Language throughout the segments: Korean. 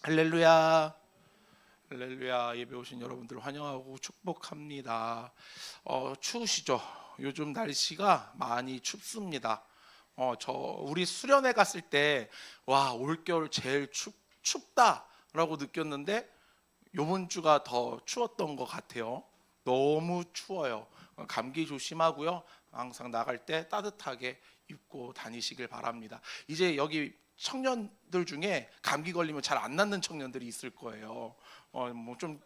할렐루야. 할렐루야. 예배 오신 여러분들 환영하고 축복합니다. 추우시죠? 요즘 날씨가 많이 춥습니다. 우리 수련회 갔을 때 와, 올겨울 제일 춥다라고 느꼈는데 요번 주가 더 추웠던 것 같아요. 너무 추워요. 감기 조심하고요. 항상 나갈 때 따뜻하게 입고 다니시길 바랍니다. 이제 여기 청년들 중에 감기 걸리면 잘 안 낫는 청년들이 있을 거예요. 뭐 좀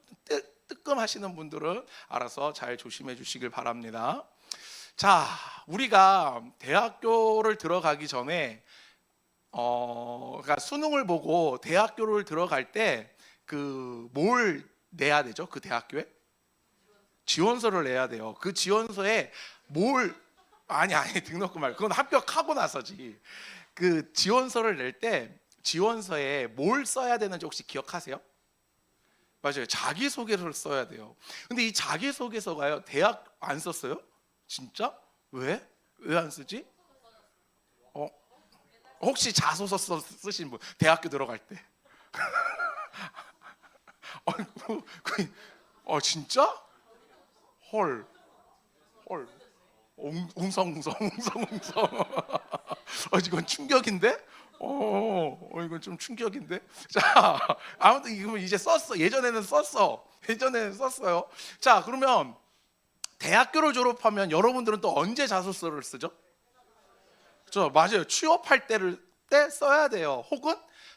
뜨끔하시는 분들은 알아서 잘 조심해 주시길 바랍니다. 자, 우리가 대학교를 들어가기 전에 그러니까 수능을 보고 대학교를 들어갈 때 그 뭘 내야 되죠? 그 대학교에 지원서를 내야 돼요. 그 지원서에 뭘 아니 등록금 말고 그건 합격하고 나서지. 그 지원서를 낼 때 지원서에 뭘 써야 되는지 혹시 기억하세요? 맞아요. 자기소개서를 써야 돼요. 근데 이 자기소개서가요, 대학 안 썼어요? 진짜? 왜? 왜 안 쓰지? 어, 혹시 자소서 쓰신 분 대학교 들어갈 때? 진짜? 헐, 헐. 웅성웅성. 이건 충격인데? 이건 좀 충격인데? 자, 아무튼 이거 이제 썼어. 예전에는 썼어요. 자, 그러면 대학교를 졸업하면 여러분들은 또 언제 자소서를 쓰죠? 맞아요. 취업할 때 써야 돼요. 혹은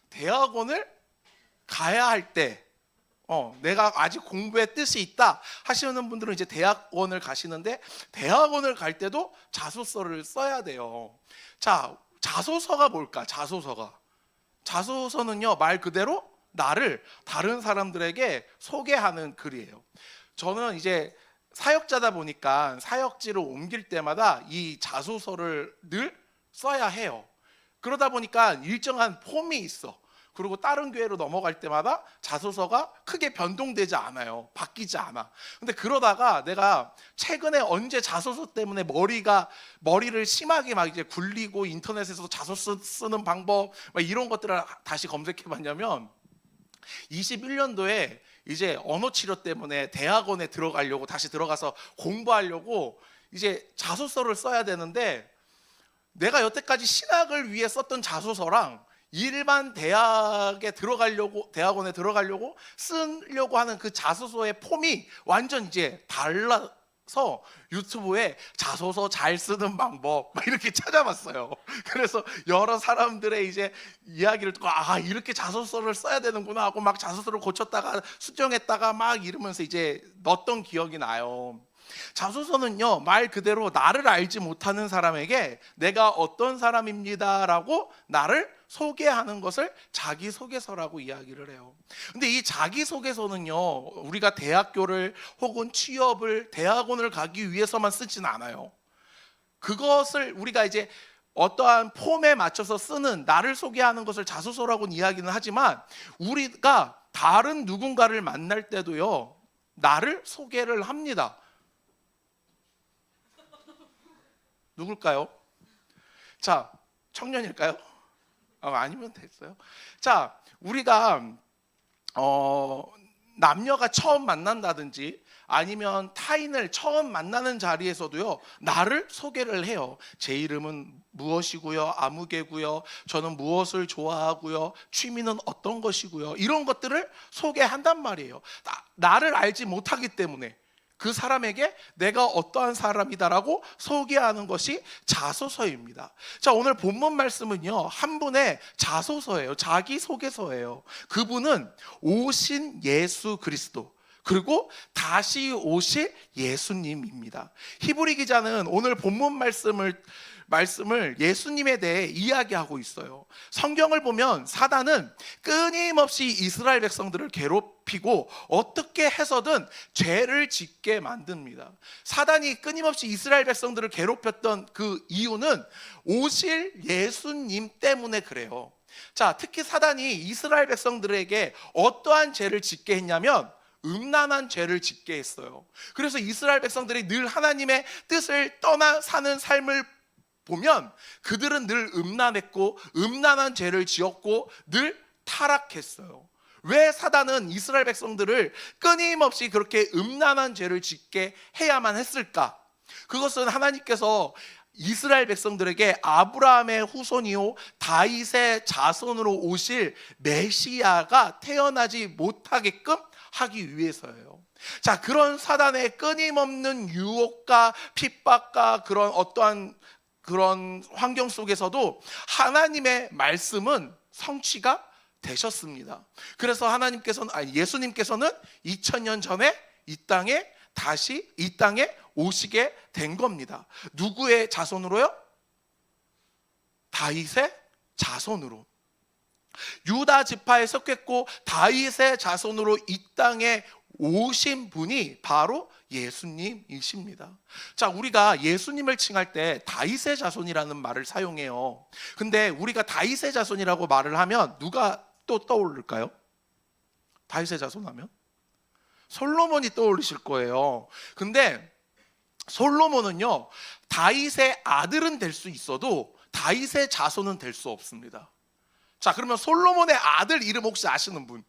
대학원을 가야 할 때, 내가 아직 공부에 뜻이 있다 하시는 분들은 이제 대학원을 가시는데, 대학원을 갈 때도 자소서를 써야 돼요. 자, 자소서가 뭘까? 자소서는요, 말 그대로 나를 다른 사람들에게 소개하는 글이에요. 저는 이제 사역자다 보니까 사역지를 옮길 때마다 이 자소서를 늘 써야 해요. 그러다 보니까 일정한 폼이 있어. 그리고 다른 교회로 넘어갈 때마다 자소서가 크게 변동되지 않아요. 바뀌지 않아. 근데 그러다가 내가 최근에 언제 자소서 때문에 머리를 심하게 막 이제 굴리고 인터넷에서 자소서 쓰는 방법 막 이런 것들을 다시 검색해 봤냐면, 21년도에 이제 언어 치료 때문에 대학원에 다시 들어가서 공부하려고 이제 자소서를 써야 되는데, 내가 여태까지 신학을 위해 썼던 자소서랑 일반 대학원에 들어가려고 쓰려고 하는 그 자소서의 폼이 완전 이제 달라서 유튜브에 자소서 잘 쓰는 방법 막 이렇게 찾아봤어요. 그래서 여러 사람들의 이제 이야기를 듣고 이렇게 자소서를 써야 되는구나 하고 막 자소서를 고쳤다가 수정했다가 막 이러면서 이제 넣었던 기억이 나요. 자소서는요, 말 그대로 나를 알지 못하는 사람에게 내가 어떤 사람입니다라고 나를 소개하는 것을 자기소개서라고 이야기를 해요. 근데 이 자기소개서는요, 우리가 대학교를 혹은 취업을 대학원을 가기 위해서만 쓰진 않아요. 그것을 우리가 이제 어떠한 폼에 맞춰서 쓰는 나를 소개하는 것을 자소서라고는 이야기는 하지만, 우리가 다른 누군가를 만날 때도요, 나를 소개를 합니다. 누굴까요? 자, 청년일까요? 아니면 됐어요. 자, 우리가 남녀가 처음 만난다든지 아니면 타인을 처음 만나는 자리에서도요, 나를 소개를 해요. 제 이름은 무엇이고요, 아무개고요, 저는 무엇을 좋아하고요, 취미는 어떤 것이고요, 이런 것들을 소개한단 말이에요. 나를 알지 못하기 때문에 그 사람에게 내가 어떠한 사람이다라고 소개하는 것이 자소서입니다. 자, 오늘 본문 말씀은요, 한 분의 자소서예요. 자기소개서예요. 그분은 오신 예수 그리스도, 그리고 다시 오실 예수님입니다. 히브리 기자는 오늘 본문 말씀을 예수님에 대해 이야기하고 있어요. 성경을 보면 사단은 끊임없이 이스라엘 백성들을 괴롭히고 어떻게 해서든 죄를 짓게 만듭니다. 사단이 끊임없이 이스라엘 백성들을 괴롭혔던 그 이유는 오실 예수님 때문에 그래요. 자, 특히 사단이 이스라엘 백성들에게 어떠한 죄를 짓게 했냐면 음란한 죄를 짓게 했어요. 그래서 이스라엘 백성들이 늘 하나님의 뜻을 떠나 사는 삶을 보면 그들은 늘 음란했고 음란한 죄를 지었고 늘 타락했어요. 왜 사단은 이스라엘 백성들을 끊임없이 그렇게 음란한 죄를 짓게 해야만 했을까? 그것은 하나님께서 이스라엘 백성들에게 아브라함의 후손이요 다윗의 자손으로 오실 메시아가 태어나지 못하게끔 하기 위해서예요. 자, 그런 사단의 끊임없는 유혹과 핍박과 그런 어떠한 그런 환경 속에서도 하나님의 말씀은 성취가 되셨습니다. 그래서 예수님께서는 2000년 전에 이 땅에 오시게 된 겁니다. 누구의 자손으로요? 다윗의 자손으로. 유다 지파에 속했고 다윗의 자손으로 이 땅에 오신 분이 바로 예수님이십니다. 자, 우리가 예수님을 칭할 때 다윗의 자손이라는 말을 사용해요. 근데 우리가 다윗의 자손이라고 말을 하면 누가 또 떠오를까요? 다윗의 자손 하면 솔로몬이 떠오르실 거예요. 근데 솔로몬은요, 다윗의 아들은 될 수 있어도 다윗의 자손은 될 수 없습니다. 자, 그러면 솔로몬의 아들 이름 혹시 아시는 분?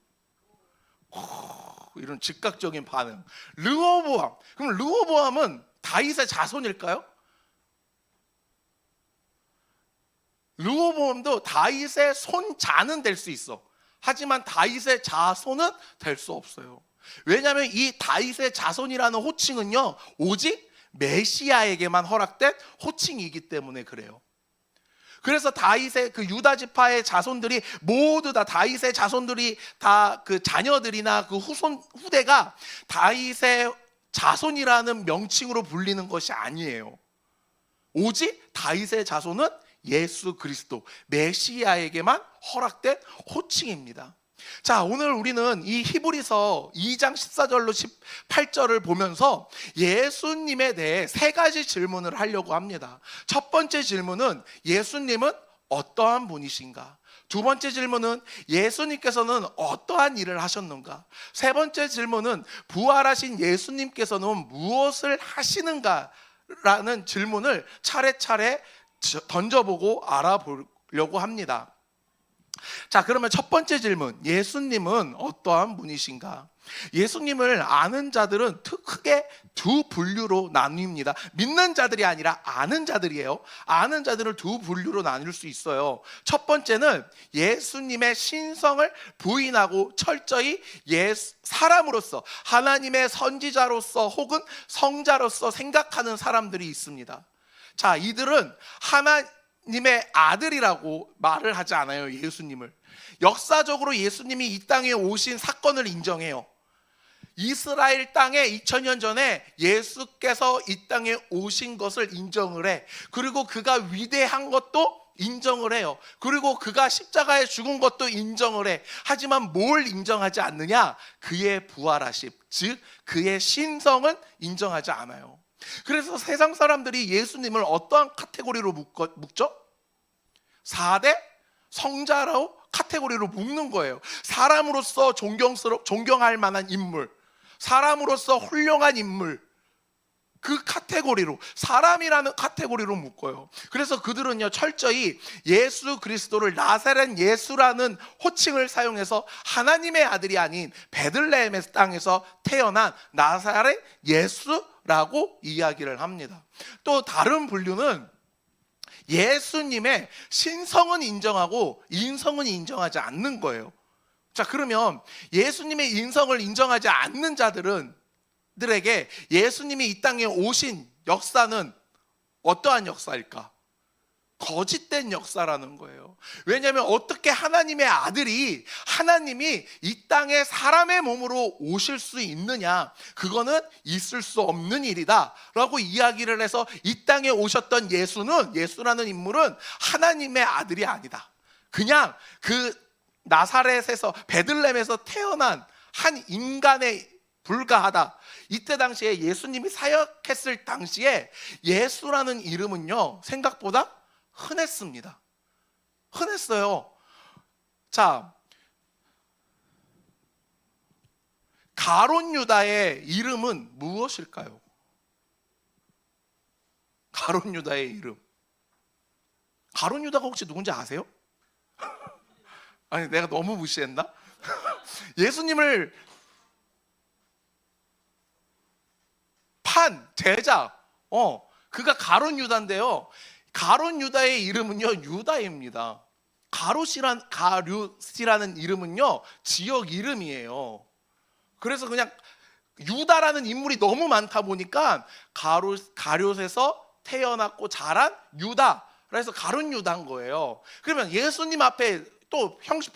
이런 즉각적인 반응. 르호보암. 그럼 르호보암은 다윗의 자손일까요? 르호보암도 다윗의 손자는 될 수 있어. 하지만 다윗의 자손은 될 수 없어요. 왜냐하면 이 다윗의 자손이라는 호칭은요, 오직 메시아에게만 허락된 호칭이기 때문에 그래요. 그래서 다윗의 그 유다 지파의 자손들이 모두 다 다윗의 자손들이 다 그 자녀들이나 그 후대가 다윗의 자손이라는 명칭으로 불리는 것이 아니에요. 오직 다윗의 자손은 예수 그리스도 메시아에게만 허락된 호칭입니다. 자, 오늘 우리는 이 히브리서 2장 14절로 18절을 보면서 예수님에 대해 세 가지 질문을 하려고 합니다. 첫 번째 질문은 예수님은 어떠한 분이신가? 두 번째 질문은 예수님께서는 어떠한 일을 하셨는가? 세 번째 질문은 부활하신 예수님께서는 무엇을 하시는가? 라는 질문을 차례차례 던져보고 알아보려고 합니다. 자, 그러면 첫 번째 질문, 예수님은 어떠한 분이신가? 예수님을 아는 자들은 크게 두 분류로 나뉩니다. 믿는 자들이 아니라 아는 자들이에요. 아는 자들을 두 분류로 나눌 수 있어요. 첫 번째는 예수님의 신성을 부인하고 철저히 사람으로서, 하나님의 선지자로서 혹은 성자로서 생각하는 사람들이 있습니다. 자, 이들은 하나님의 아들이라고 말을 하지 않아요. 예수님을 역사적으로 예수님이 이 땅에 오신 사건을 인정해요. 이스라엘 땅에 2000년 전에 예수께서 이 땅에 오신 것을 인정을 해. 그리고 그가 위대한 것도 인정을 해요. 그리고 그가 십자가에 죽은 것도 인정을 해. 하지만 뭘 인정하지 않느냐? 그의 부활하심, 즉 그의 신성은 인정하지 않아요. 그래서 세상 사람들이 예수님을 어떠한 카테고리로 묶죠? 4대 성자라고 카테고리로 묶는 거예요. 사람으로서 존경할 만한 인물, 사람으로서 훌륭한 인물, 그 카테고리로, 사람이라는 카테고리로 묶어요. 그래서 그들은요, 철저히 예수 그리스도를 나사렛 예수라는 호칭을 사용해서 하나님의 아들이 아닌 베들레헴의 땅에서 태어난 나사렛 예수라고 이야기를 합니다. 또 다른 분류는 예수님의 신성은 인정하고 인성은 인정하지 않는 거예요. 자, 그러면 예수님의 인성을 인정하지 않는 자들에게 예수님이 이 땅에 오신 역사는 어떠한 역사일까? 거짓된 역사라는 거예요. 왜냐하면 어떻게 하나님의 아들이, 하나님이 이 땅에 사람의 몸으로 오실 수 있느냐? 그거는 있을 수 없는 일이다 라고 이야기를 해서 이 땅에 오셨던 예수라는 인물은 하나님의 아들이 아니다. 그냥 그 나사렛에서, 베들레헴에서 태어난 한 인간에 불과하다. 이때 당시에 예수님이 사역했을 당시에 예수라는 이름은요, 생각보다 흔했습니다. 흔했어요. 자, 가룟 유다의 이름은 무엇일까요? 가룟 유다의 이름. 가룟 유다가 혹시 누군지 아세요? 아니, 내가 너무 무시했나? 예수님을 판 제자, 그가 가룟 유다인데요. 가룟 유다의 이름은요 유다입니다. 가룟이라는 이름은요 지역 이름이에요. 그래서 그냥 유다라는 인물이 너무 많다 보니까 가룟에서 태어났고 자란 유다, 그래서 가룟 유다인 거예요. 그러면 예수님 앞에 또 형식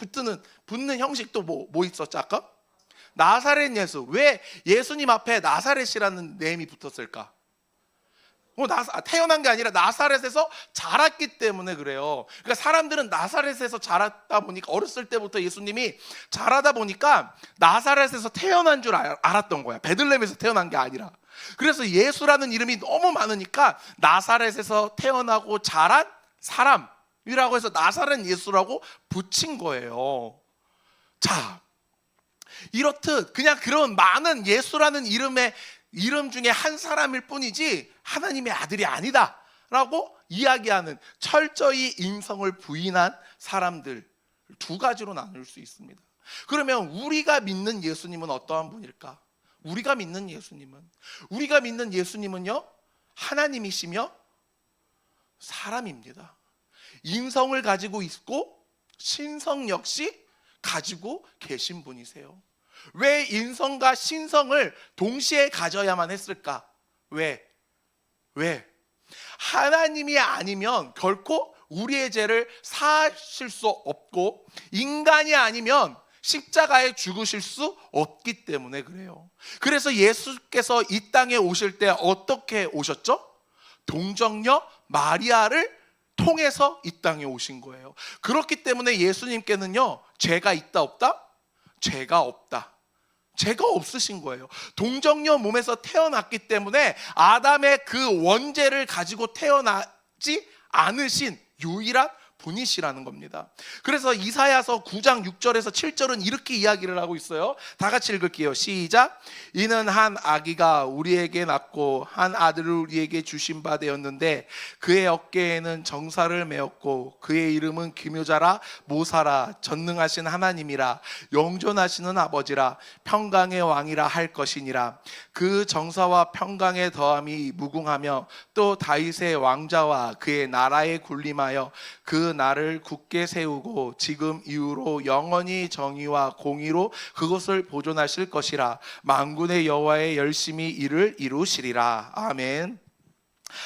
붙는 형식도 뭐 있었죠 아까? 나사렛 예수. 왜 예수님 앞에 나사렛이라는 네임이 붙었을까? 태어난 게 아니라 나사렛에서 자랐기 때문에 그래요. 그러니까 사람들은 나사렛에서 자랐다 보니까, 어렸을 때부터 예수님이 자라다 보니까 나사렛에서 태어난 줄 알았던 거야. 베들레헴에서 태어난 게 아니라. 그래서 예수라는 이름이 너무 많으니까 나사렛에서 태어나고 자란 사람이라고 해서 나사렛 예수라고 붙인 거예요. 자, 이렇듯 그냥 그런 많은 예수라는 이름 중에 한 사람일 뿐이지 하나님의 아들이 아니다 라고 이야기하는, 철저히 인성을 부인한 사람들, 두 가지로 나눌 수 있습니다. 그러면 우리가 믿는 예수님은 어떠한 분일까? 우리가 믿는 예수님은요 하나님이시며 사람입니다. 인성을 가지고 있고 신성 역시 가지고 계신 분이세요. 왜 인성과 신성을 동시에 가져야만 했을까? 왜? 하나님이 아니면 결코 우리의 죄를 사하실 수 없고, 인간이 아니면 십자가에 죽으실 수 없기 때문에 그래요. 그래서 예수께서 이 땅에 오실 때 어떻게 오셨죠? 동정녀 마리아를 통해서 이 땅에 오신 거예요. 그렇기 때문에 예수님께는요 죄가 있다 없다? 죄가 없다. 죄가 없으신 거예요. 동정녀 몸에서 태어났기 때문에 아담의 그 원죄를 가지고 태어나지 않으신 유일한 분이시라는 겁니다. 그래서 이사야서 9장 6절에서 7절은 이렇게 이야기를 하고 있어요. 다 같이 읽을게요. 시작. 이는 한 아기가 우리에게 낳고 한 아들을 우리에게 주신 바 되었는데 그의 어깨에는 정사를 메었고 그의 이름은 기묘자라 모사라 전능하신 하나님이라 영존하시는 아버지라 평강의 왕이라 할 것이니라. 그 정사와 평강의 더함이 무궁하며 또 다윗의 왕자와 그의 나라에 군림하여 그 나를 굳게 세우고 지금 이후로 영원히 정의와 공의로 그것을 보존하실 것이라. 만군의 여호와의 열심히 이를 이루시리라. 아멘.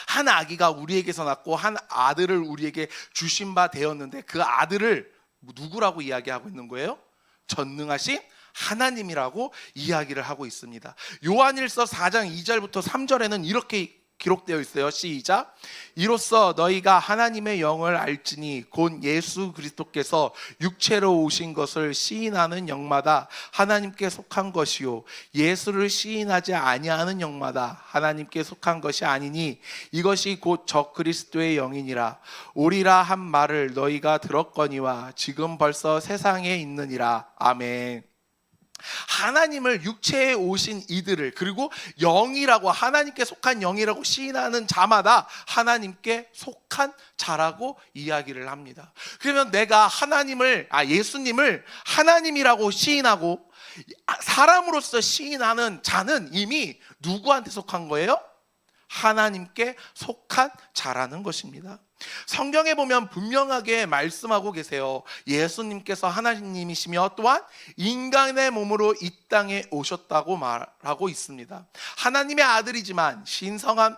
한 아기가 우리에게서 낳고 한 아들을 우리에게 주신 바 되었는데 그 아들을 누구라고 이야기하고 있는 거예요? 전능하신 하나님이라고 이야기를 하고 있습니다. 요한일서 4장 2절부터 3절에는 이렇게 기록되어 있어요. 시작. 이로써 너희가 하나님의 영을 알지니 곧 예수 그리스도께서 육체로 오신 것을 시인하는 영마다 하나님께 속한 것이요 예수를 시인하지 아니하는 영마다 하나님께 속한 것이 아니니 이것이 곧 적 그리스도의 영이니라. 오리라 한 말을 너희가 들었거니와 지금 벌써 세상에 있느니라. 아멘. 하나님을 육체에 오신 이들을, 그리고 영이라고, 하나님께 속한 영이라고 시인하는 자마다 하나님께 속한 자라고 이야기를 합니다. 그러면 내가 예수님을 하나님이라고 시인하고 사람으로서 시인하는 자는 이미 누구한테 속한 거예요? 하나님께 속한 자라는 것입니다. 성경에 보면 분명하게 말씀하고 계세요. 예수님께서 하나님이시며 또한 인간의 몸으로 이 땅에 오셨다고 말하고 있습니다. 하나님의 아들이지만 신성한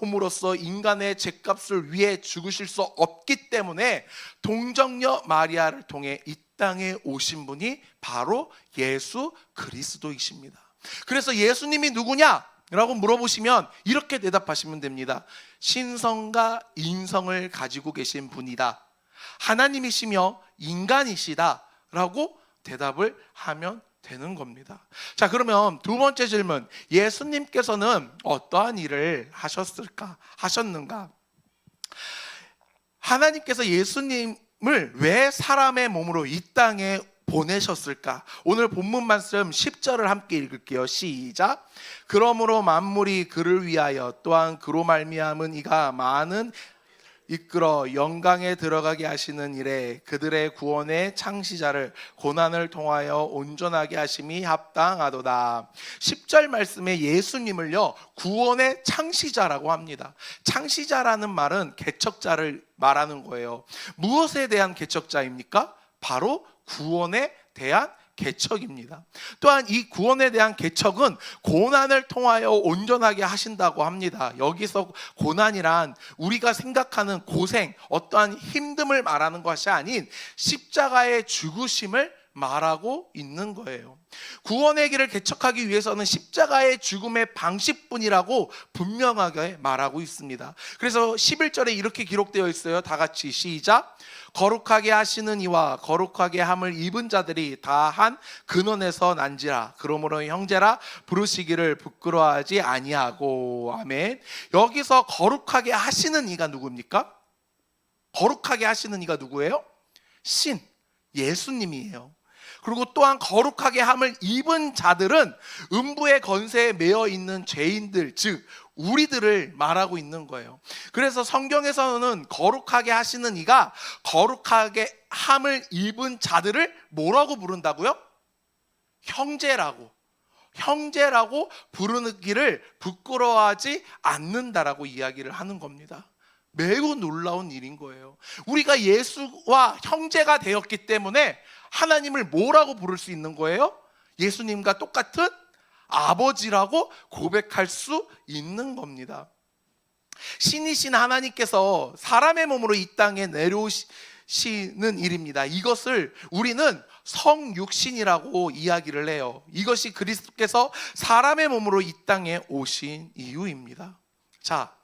몸으로서 인간의 죄값을 위해 죽으실 수 없기 때문에 동정녀 마리아를 통해 이 땅에 오신 분이 바로 예수 그리스도이십니다. 그래서 예수님이 누구냐? 라고 물어보시면 이렇게 대답하시면 됩니다. 신성과 인성을 가지고 계신 분이다. 하나님이시며 인간이시다 라고 대답을 하면 되는 겁니다. 자, 그러면 두 번째 질문. 예수님께서는 어떠한 일을 하셨는가? 하나님께서 예수님을 왜 사람의 몸으로 이 땅에 보내셨을까? 오늘 본문 말씀 10절을 함께 읽을게요. 시작. 그러므로 만물이 그를 위하여 또한 그로 말미암은 이가 많은 이끌어 영광에 들어가게 하시는 일에 그들의 구원의 창시자를 고난을 통하여 온전하게 하심이 합당하도다. 10절 말씀에 예수님을요 구원의 창시자라고 합니다. 창시자라는 말은 개척자를 말하는 거예요. 무엇에 대한 개척자입니까? 바로 구원에 대한 개척입니다. 또한 이 구원에 대한 개척은 고난을 통하여 온전하게 하신다고 합니다. 여기서 고난이란 우리가 생각하는 고생, 어떠한 힘듦을 말하는 것이 아닌 십자가의 죽으심을 말하고 있는 거예요. 구원의 길을 개척하기 위해서는 십자가의 죽음의 방식뿐이라고 분명하게 말하고 있습니다. 그래서 11절에 이렇게 기록되어 있어요. 다 같이 시작. 거룩하게 하시는 이와 거룩하게 함을 입은 자들이 다 한 근원에서 난지라. 그러므로 형제라 부르시기를 부끄러워하지 아니하고. 아멘. 여기서 거룩하게 하시는 이가 누굽니까? 거룩하게 하시는 이가 누구예요? 신 예수님이에요. 그리고 또한 거룩하게 함을 입은 자들은 음부의 건세에 매여 있는 죄인들, 즉 우리들을 말하고 있는 거예요. 그래서 성경에서는 거룩하게 하시는 이가 거룩하게 함을 입은 자들을 뭐라고 부른다고요? 형제라고 부르기를 부끄러워하지 않는다라고 이야기를 하는 겁니다. 매우 놀라운 일인 거예요. 우리가 예수와 형제가 되었기 때문에 하나님을 뭐라고 부를 수 있는 거예요? 예수님과 똑같은 아버지라고 고백할 수 있는 겁니다. 신이신 하나님께서 사람의 몸으로 이 땅에 내려오시는 일입니다. 이것을 우리는 성육신이라고 이야기를 해요. 이것이 그리스도께서 사람의 몸으로 이 땅에 오신 이유입니다. 자,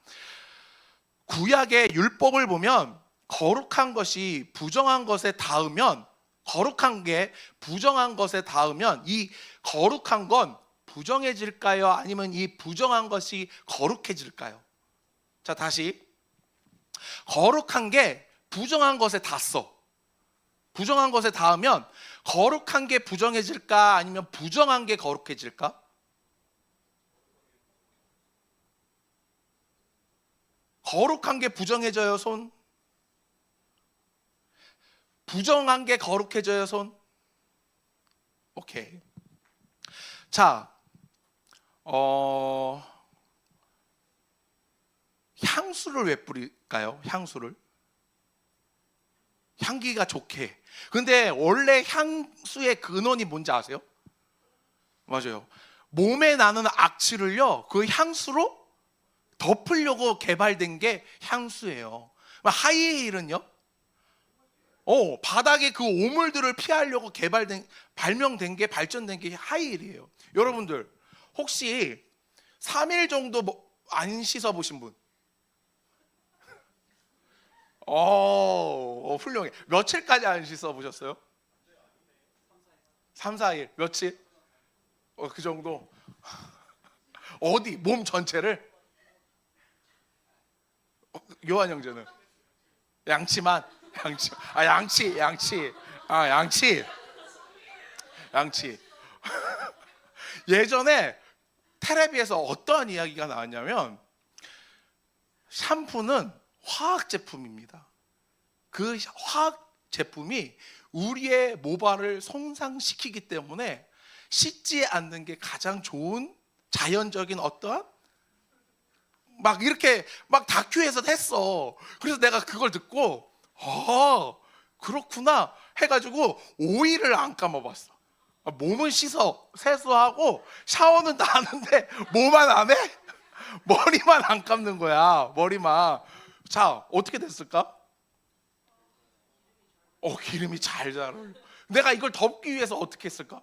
구약의 율법을 보면 거룩한 것이 부정한 것에 닿으면, 거룩한 게 부정한 것에 닿으면 이 거룩한 건 부정해질까요? 아니면 이 부정한 것이 거룩해질까요? 자, 다시. 거룩한 게 부정한 것에 닿았어. 부정한 것에 닿으면 거룩한 게 부정해질까? 아니면 부정한 게 거룩해질까? 거룩한 게 부정해져요, 손? 부정한 게 거룩해져요, 손? 오케이. 자, 향수를 왜 뿌릴까요? 향수를? 향기가 좋게. 근데 원래 향수의 근원이 뭔지 아세요? 맞아요. 몸에 나는 악취를요, 그 향수로 덮으려고 개발된 게 향수예요. 하이힐은요? 바닥에 그 오물들을 피하려고 발명된 게, 발전된 게 하이힐이에요. 여러분들 혹시 3일 정도 안 씻어보신 분? 훌륭해. 며칠까지 안 씻어보셨어요? 3, 4일. 며칠? 그 정도. 어디? 몸 전체를? 요한 형제는? 양치. 예전에 텔레비에서 어떠한 이야기가 나왔냐면, 샴푸는 화학 제품입니다. 그 화학 제품이 우리의 모발을 손상시키기 때문에 씻지 않는 게 가장 좋은 자연적인 어떠한 이렇게 다큐에서 했어. 그래서 내가 그걸 듣고 그렇구나 해가지고 오일을 안 감아봤어. 몸은 씻어, 세수하고 샤워는 다 하는데 뭐만 안 해? 머리만 안 감는 거야. 머리만. 자, 어떻게 됐을까? 기름이 잘 자라요. 내가 이걸 덮기 위해서 어떻게 했을까?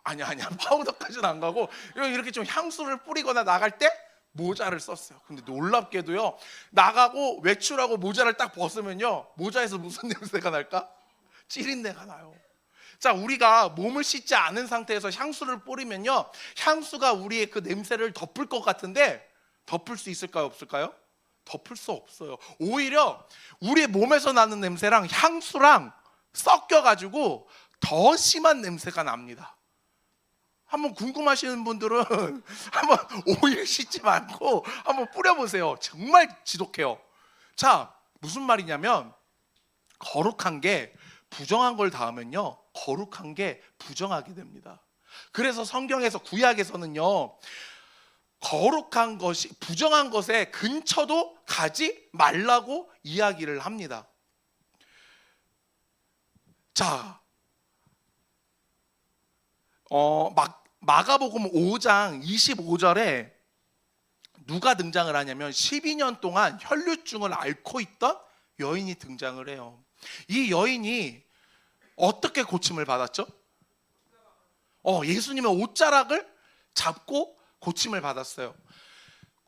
아니야. 파우더까지는 안 가고 이렇게 좀 향수를 뿌리거나 나갈 때 모자를 썼어요. 근데 놀랍게도요, 나가고 외출하고 모자를 딱 벗으면요, 모자에서 무슨 냄새가 날까? 찌린내가 나요. 자, 우리가 몸을 씻지 않은 상태에서 향수를 뿌리면요, 향수가 우리의 그 냄새를 덮을 것 같은데 덮을 수 있을까요? 없을까요? 덮을 수 없어요. 오히려 우리의 몸에서 나는 냄새랑 향수랑 섞여가지고 더 심한 냄새가 납니다. 한번 궁금하시는 분들은 한번 오일 씻지 말고 한번 뿌려보세요. 정말 지독해요. 자, 무슨 말이냐면 거룩한 게 부정한 걸 닿으면요, 거룩한 게 부정하게 됩니다. 그래서 성경에서, 구약에서는요, 거룩한 것이, 부정한 것에 근처도 가지 말라고 이야기를 합니다. 자, 마가복음 5장 25절에 누가 등장을 하냐면 12년 동안 혈류증을 앓고 있던 여인이 등장을 해요. 이 여인이 어떻게 고침을 받았죠? 예수님의 옷자락을 잡고 고침을 받았어요.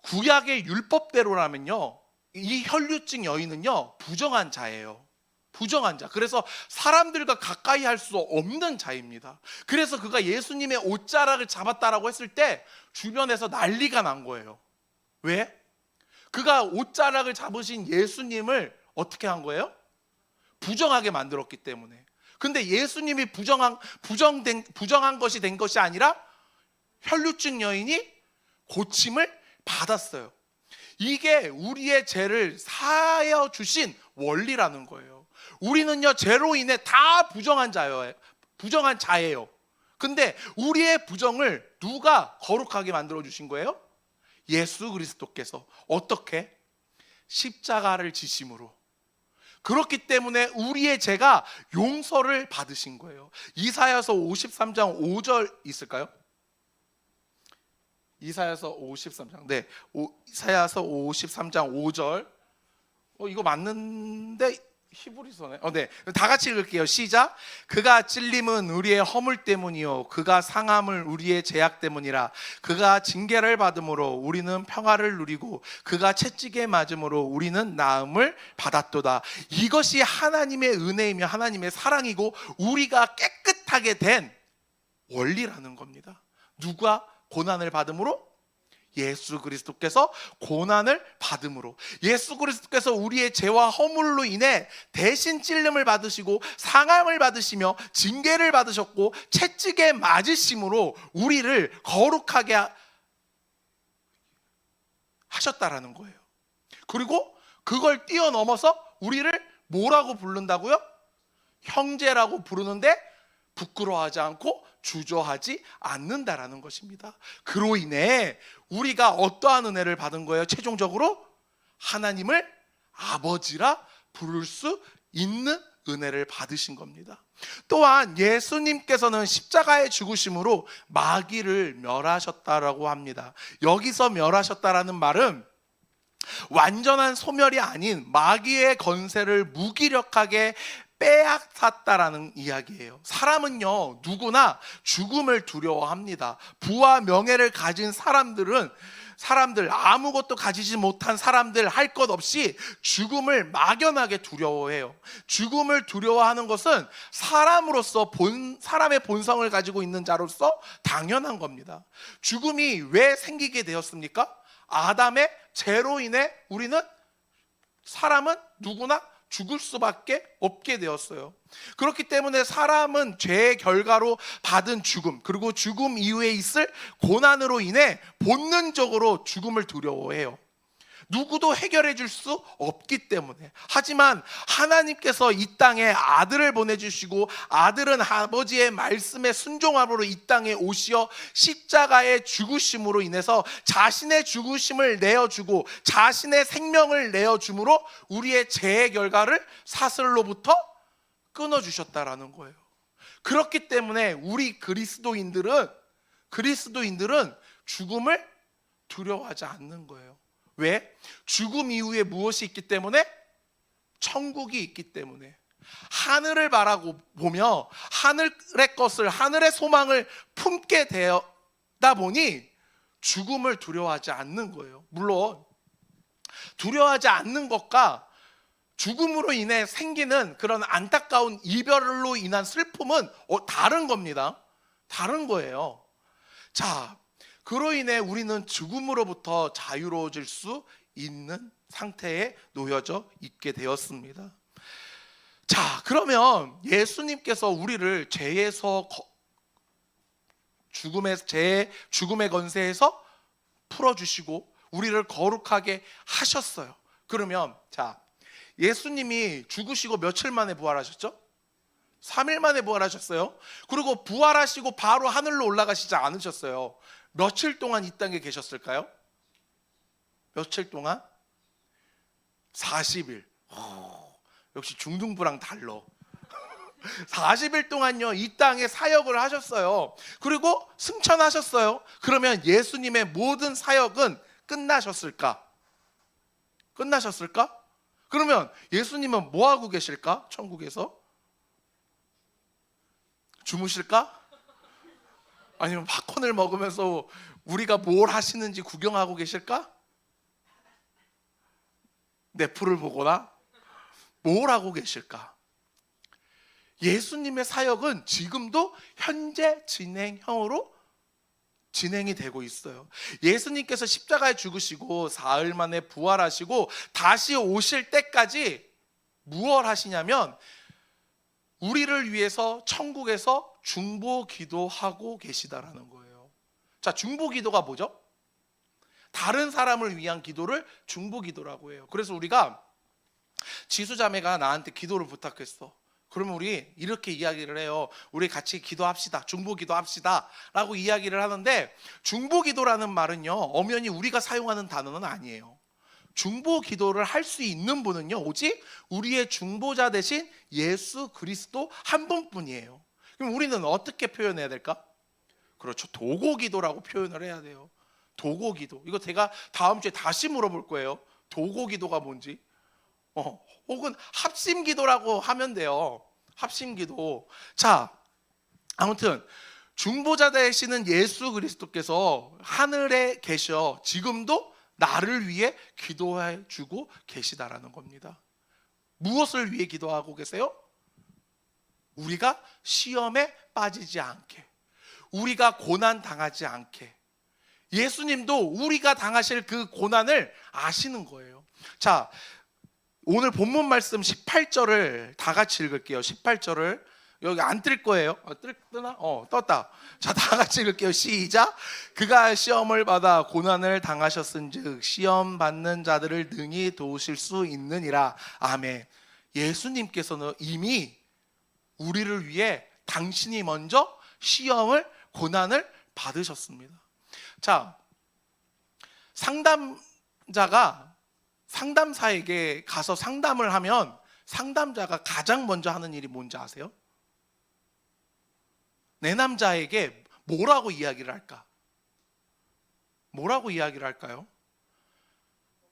구약의 율법대로라면요, 이 혈류증 여인은요, 부정한 자예요. 부정한 자. 그래서 사람들과 가까이 할 수 없는 자입니다. 그래서 그가 예수님의 옷자락을 잡았다라고 했을 때 주변에서 난리가 난 거예요. 왜? 그가 옷자락을 잡으신 예수님을 어떻게 한 거예요? 부정하게 만들었기 때문에. 근데 예수님이 부정한 것이 된 것이 아니라 혈류증 여인이 고침을 받았어요. 이게 우리의 죄를 사하여 주신 원리라는 거예요. 우리는요, 죄로 인해 다 부정한 자예요. 근데 우리의 부정을 누가 거룩하게 만들어 주신 거예요? 예수 그리스도께서. 어떻게? 십자가를 지심으로. 그렇기 때문에 우리의 죄가 용서를 받으신 거예요. 이사야서 53장 5절 있을까요? 이사야서 53장. 네. 이사야서 53장 5절. 이거 맞는데 히브리서네. 네. 다 같이 읽을게요. 시작. 그가 찔림은 우리의 허물 때문이요, 그가 상함을 우리의 죄악 때문이라. 그가 징계를 받음으로 우리는 평화를 누리고 그가 채찍에 맞음으로 우리는 나음을 받았도다. 이것이 하나님의 은혜이며 하나님의 사랑이고 우리가 깨끗하게 된 원리라는 겁니다. 누가 고난을 받음으로? 예수 그리스도께서 고난을 받음으로. 예수 그리스도께서 우리의 죄와 허물로 인해 대신 찔림을 받으시고 상함을 받으시며 징계를 받으셨고 채찍에 맞으심으로 우리를 거룩하게 하셨다라는 거예요. 그리고 그걸 뛰어넘어서 우리를 뭐라고 부른다고요? 형제라고 부르는데 부끄러워하지 않고 주저하지 않는다라는 것입니다. 그로 인해 우리가 어떠한 은혜를 받은 거예요? 최종적으로 하나님을 아버지라 부를 수 있는 은혜를 받으신 겁니다. 또한 예수님께서는 십자가의 죽으심으로 마귀를 멸하셨다라고 합니다. 여기서 멸하셨다라는 말은 완전한 소멸이 아닌 마귀의 권세를 무기력하게 빼앗았다라는 이야기예요. 사람은요, 누구나 죽음을 두려워합니다. 부와 명예를 가진 사람들, 아무것도 가지지 못한 사람들 할 것 없이 죽음을 막연하게 두려워해요. 죽음을 두려워하는 것은 사람으로서 사람의 본성을 가지고 있는 자로서 당연한 겁니다. 죽음이 왜 생기게 되었습니까? 아담의 죄로 인해 사람은 누구나 죽을 수밖에 없게 되었어요. 그렇기 때문에 사람은 죄의 결과로 받은 죽음, 그리고 죽음 이후에 있을 고난으로 인해 본능적으로 죽음을 두려워해요. 누구도 해결해 줄 수 없기 때문에. 하지만 하나님께서 이 땅에 아들을 보내주시고 아들은 아버지의 말씀에 순종함으로 이 땅에 오시어 십자가의 죽으심으로 인해서 자신의 죽으심을 내어주고 자신의 생명을 내어줌으로 우리의 죄의 결과를 사슬로부터 끊어주셨다라는 거예요. 그렇기 때문에 우리 그리스도인들은 죽음을 두려워하지 않는 거예요. 왜? 죽음 이후에 무엇이 있기 때문에? 천국이 있기 때문에. 하늘을 바라보며 하늘의 것을, 하늘의 소망을 품게 되다 보니 죽음을 두려워하지 않는 거예요. 물론 두려워하지 않는 것과 죽음으로 인해 생기는 그런 안타까운 이별로 인한 슬픔은 다른 겁니다. 다른 거예요. 자, 그로 인해 우리는 죽음으로부터 자유로워질 수 있는 상태에 놓여져 있게 되었습니다. 자, 그러면 예수님께서 우리를 죄에서 죽음의 건세에서 풀어주시고 우리를 거룩하게 하셨어요. 그러면 자, 예수님이 죽으시고 며칠 만에 부활하셨죠? 3일 만에 부활하셨어요. 그리고 부활하시고 바로 하늘로 올라가시지 않으셨어요. 며칠 동안 이 땅에 계셨을까요? 며칠 동안? 40일. 역시 중등부랑 달러. 40일 동안요 이 땅에 사역을 하셨어요. 그리고 승천하셨어요. 그러면 예수님의 모든 사역은 끝나셨을까? 끝나셨을까? 그러면 예수님은 뭐 하고 계실까? 천국에서? 주무실까? 아니면 팝콘을 먹으면서 우리가 뭘 하시는지 구경하고 계실까? 넷플을 보거나 뭘 하고 계실까? 예수님의 사역은 지금도 현재 진행형으로 진행이 되고 있어요. 예수님께서 십자가에 죽으시고 사흘 만에 부활하시고 다시 오실 때까지 무엇 하시냐면 우리를 위해서 천국에서 중보 기도하고 계시다라는 거예요. 자, 중보 기도가 뭐죠? 다른 사람을 위한 기도를 중보 기도라고 해요. 그래서 우리가 지수자매가 나한테 기도를 부탁했어. 그러면 우리 이렇게 이야기를 해요. 우리 같이 기도합시다. 중보 기도합시다 라고 이야기를 하는데, 중보 기도라는 말은요 엄연히 우리가 사용하는 단어는 아니에요. 중보 기도를 할 수 있는 분은요 오직 우리의 중보자 대신 예수 그리스도 한 분뿐이에요. 그럼 우리는 어떻게 표현해야 될까? 그렇죠, 도고 기도라고 표현을 해야 돼요. 도고 기도. 이거 제가 다음 주에 다시 물어볼 거예요. 도고 기도가 뭔지. 혹은 합심 기도라고 하면 돼요. 합심 기도. 자, 아무튼 중보자 되시는 예수 그리스도께서 하늘에 계셔 지금도 나를 위해 기도해 주고 계시다라는 겁니다. 무엇을 위해 기도하고 계세요? 우리가 시험에 빠지지 않게, 우리가 고난 당하지 않게. 예수님도 우리가 당하실 그 고난을 아시는 거예요. 자, 오늘 본문 말씀 18절을 다 같이 읽을게요. 18절을 여기 안 뜰 거예요. 뜨나? 떴다. 자, 다 같이 읽을게요. 시작. 그가 시험을 받아 고난을 당하셨은즉 시험 받는 자들을 능히 도우실 수 있느니라. 아멘. 예수님께서는 이미 우리를 위해 당신이 먼저 시험을, 고난을 받으셨습니다. 자, 상담자가 상담사에게 가서 상담을 하면 상담자가 가장 먼저 하는 일이 뭔지 아세요? 내 남자에게 뭐라고 이야기를 할까? 뭐라고 이야기를 할까요?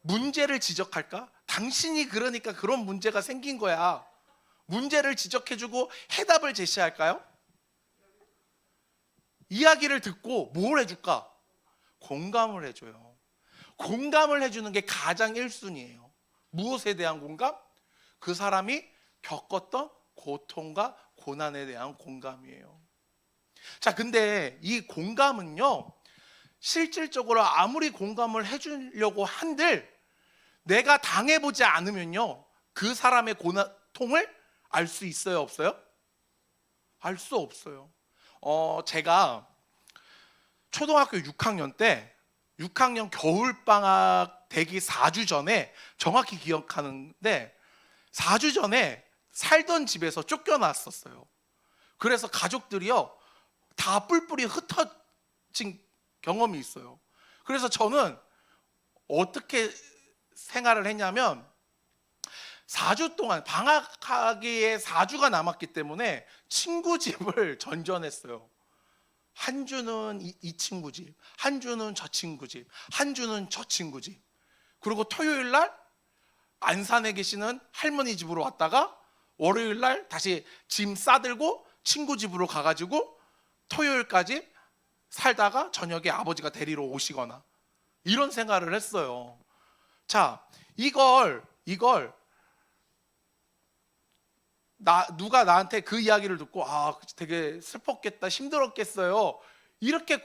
문제를 지적할까? 당신이 그러니까 그런 문제가 생긴 거야. 문제를 지적해주고 해답을 제시할까요? 이야기를 듣고 뭘 해줄까? 공감을 해줘요. 공감을 해주는 게 가장 1순위예요. 무엇에 대한 공감? 그 사람이 겪었던 고통과 고난에 대한 공감이에요. 자, 근데 이 공감은요 실질적으로 아무리 공감을 해주려고 한들 내가 당해보지 않으면요 그 사람의 고통을 알 수 있어요, 없어요? 알 수 없어요. 제가 초등학교 6학년 때 6학년 겨울방학 되기 4주 전에, 정확히 기억하는데 4주 전에 살던 집에서 쫓겨났었어요. 그래서 가족들이요 다 뿔뿔이 흩어진 경험이 있어요. 그래서 저는 어떻게 생활을 했냐면 4주 동안, 방학하기에 4주가 남았기 때문에 친구 집을 전전했어요. 한 주는 이 친구 집, 한 주는 저 친구 집, 한 주는 저 친구 집. 그리고 토요일 날 안산에 계시는 할머니 집으로 왔다가 월요일 날 다시 짐 싸들고 친구 집으로 가가지고 토요일까지 살다가 저녁에 아버지가 데리러 오시거나 이런 생활을 했어요. 자, 이걸 누가 나한테 그 이야기를 듣고 되게 슬펐겠다, 힘들었겠어요, 이렇게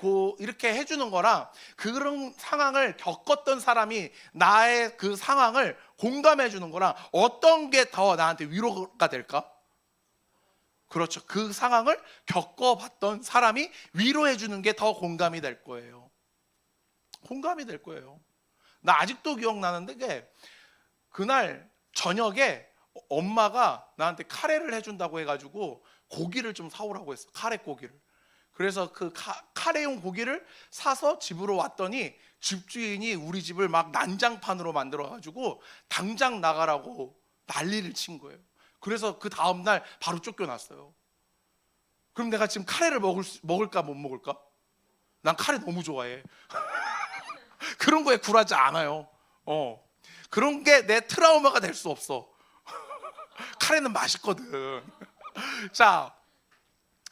해주는 거랑 그런 상황을 겪었던 사람이 나의 그 상황을 공감해 주는 거랑 어떤 게 더 나한테 위로가 될까? 그렇죠. 그 상황을 겪어봤던 사람이 위로해 주는 게 더 공감이 될 거예요. 공감이 될 거예요. 나 아직도 기억나는데 그날 저녁에 엄마가 나한테 카레를 해준다고 해가지고 고기를 좀 사오라고 했어. 카레 고기를. 그래서 그 카레용 고기를 사서 집으로 왔더니 집주인이 우리 집을 막 난장판으로 만들어가지고 당장 나가라고 난리를 친 거예요. 그래서 그 다음날 바로 쫓겨났어요. 그럼 내가 지금 카레를 먹을까 못 먹을까? 난 카레 너무 좋아해. 그런 거에 굴하지 않아요. 그런 게 내 트라우마가 될 수 없어. 카레는 맛있거든. 자,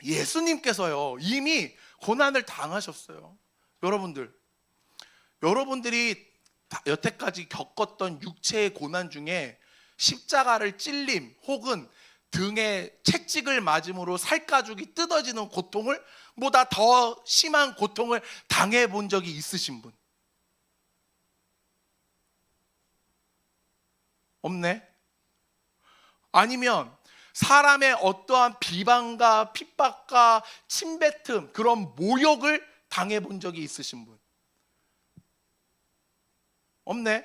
예수님께서요 이미 고난을 당하셨어요. 여러분들이 여태까지 겪었던 육체의 고난 중에 십자가를 찔림 혹은 등에 채찍을 맞음으로 살가죽이 뜯어지는 고통을 보다 더 심한 고통을 당해 본 적이 있으신 분? 없네? 아니면 사람의 어떠한 비방과 핍박과 침뱉음, 그런 모욕을 당해 본 적이 있으신 분? 없네?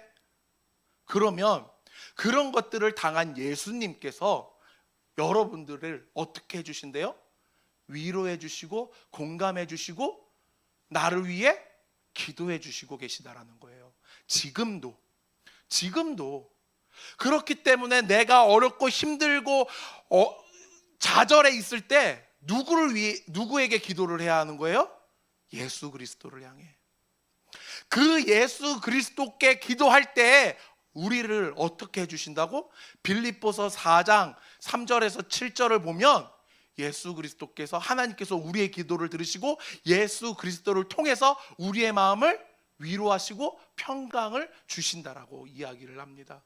그러면 그런 것들을 당한 예수님께서 여러분들을 어떻게 해주신대요? 위로해 주시고 공감해 주시고 나를 위해 기도해 주시고 계시다라는 거예요. 지금도. 그렇기 때문에 내가 어렵고 힘들고 좌절해 있을 때 누구에게 기도를 해야 하는 거예요? 예수 그리스도를 향해. 그 예수 그리스도께 기도할 때 우리를 어떻게 해주신다고? 빌립보서 4장 3절에서 7절을 보면 예수 그리스도께서, 하나님께서 우리의 기도를 들으시고 예수 그리스도를 통해서 우리의 마음을 위로하시고 평강을 주신다라고 이야기를 합니다.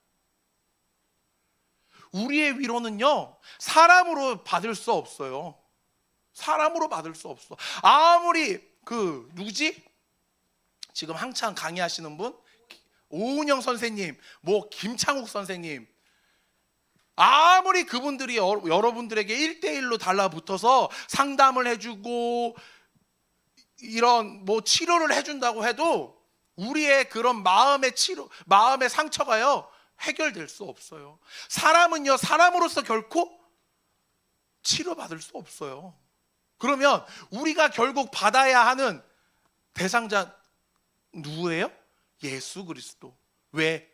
우리의 위로는요 사람으로 받을 수 없어요. 사람으로 받을 수 없어. 아무리 누구지? 지금 한창 강의하시는 분, 오은영 선생님, 김창욱 선생님, 아무리 그분들이 여러분들에게 1대1로 달라붙어서 상담을 해주고 이런 치료를 해준다고 해도 우리의 그런 마음의 상처가요 해결될 수 없어요. 사람은요 사람으로서 결코 치료받을 수 없어요. 그러면 우리가 결국 받아야 하는 대상자 누구예요? 예수 그리스도. 왜?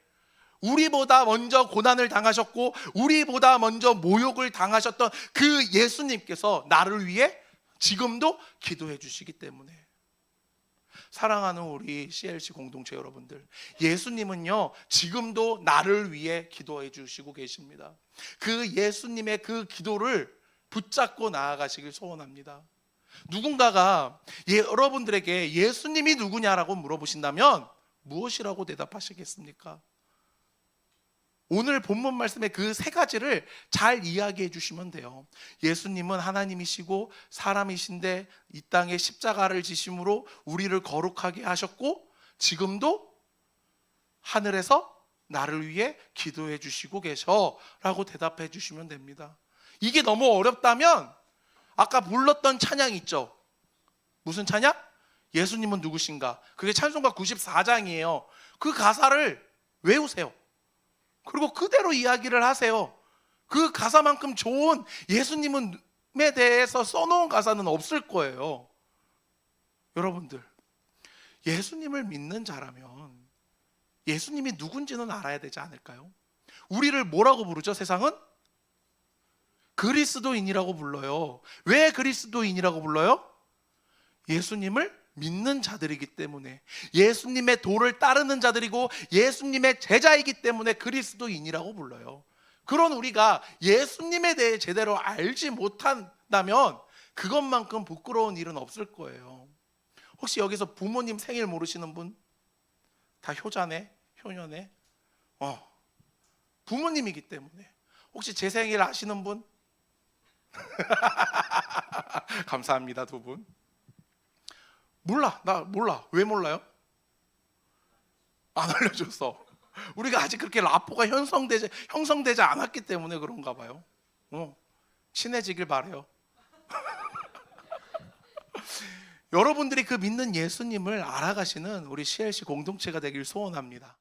우리보다 먼저 고난을 당하셨고 우리보다 먼저 모욕을 당하셨던 그 예수님께서 나를 위해 지금도 기도해 주시기 때문에. 사랑하는 우리 CLC 공동체 여러분들, 예수님은요 지금도 나를 위해 기도해 주시고 계십니다. 그 예수님의 그 기도를 붙잡고 나아가시길 소원합니다. 누군가가 여러분들에게 예수님이 누구냐라고 물어보신다면 무엇이라고 대답하시겠습니까? 오늘 본문 말씀의 그 세 가지를 잘 이야기해 주시면 돼요. 예수님은 하나님이시고 사람이신데 이 땅에 십자가를 지심으로 우리를 거룩하게 하셨고 지금도 하늘에서 나를 위해 기도해 주시고 계셔 라고 대답해 주시면 됩니다. 이게 너무 어렵다면 아까 불렀던 찬양 있죠? 무슨 찬양? 예수님은 누구신가? 그게 찬송가 94장이에요. 그 가사를 외우세요. 그리고 그대로 이야기를 하세요. 그 가사만큼 좋은 예수님에 대해서 써놓은 가사는 없을 거예요. 여러분들, 예수님을 믿는 자라면 예수님이 누군지는 알아야 되지 않을까요? 우리를 뭐라고 부르죠? 세상은? 그리스도인이라고 불러요. 왜 그리스도인이라고 불러요? 예수님을 믿는 자들이기 때문에, 예수님의 도를 따르는 자들이고 예수님의 제자이기 때문에 그리스도인이라고 불러요. 그런 우리가 예수님에 대해 제대로 알지 못한다면 그것만큼 부끄러운 일은 없을 거예요. 혹시 여기서 부모님 생일 모르시는 분? 다 효자네? 효녀네? 부모님이기 때문에. 혹시 제 생일 아시는 분? 감사합니다, 두 분. 나 몰라. 왜 몰라요? 안 알려줘서. 우리가 아직 그렇게 라포가 형성되지 않았기 때문에 그런가 봐요. 친해지길 바래요. 여러분들이 그 믿는 예수님을 알아가시는 우리 CLC 공동체가 되길 소원합니다.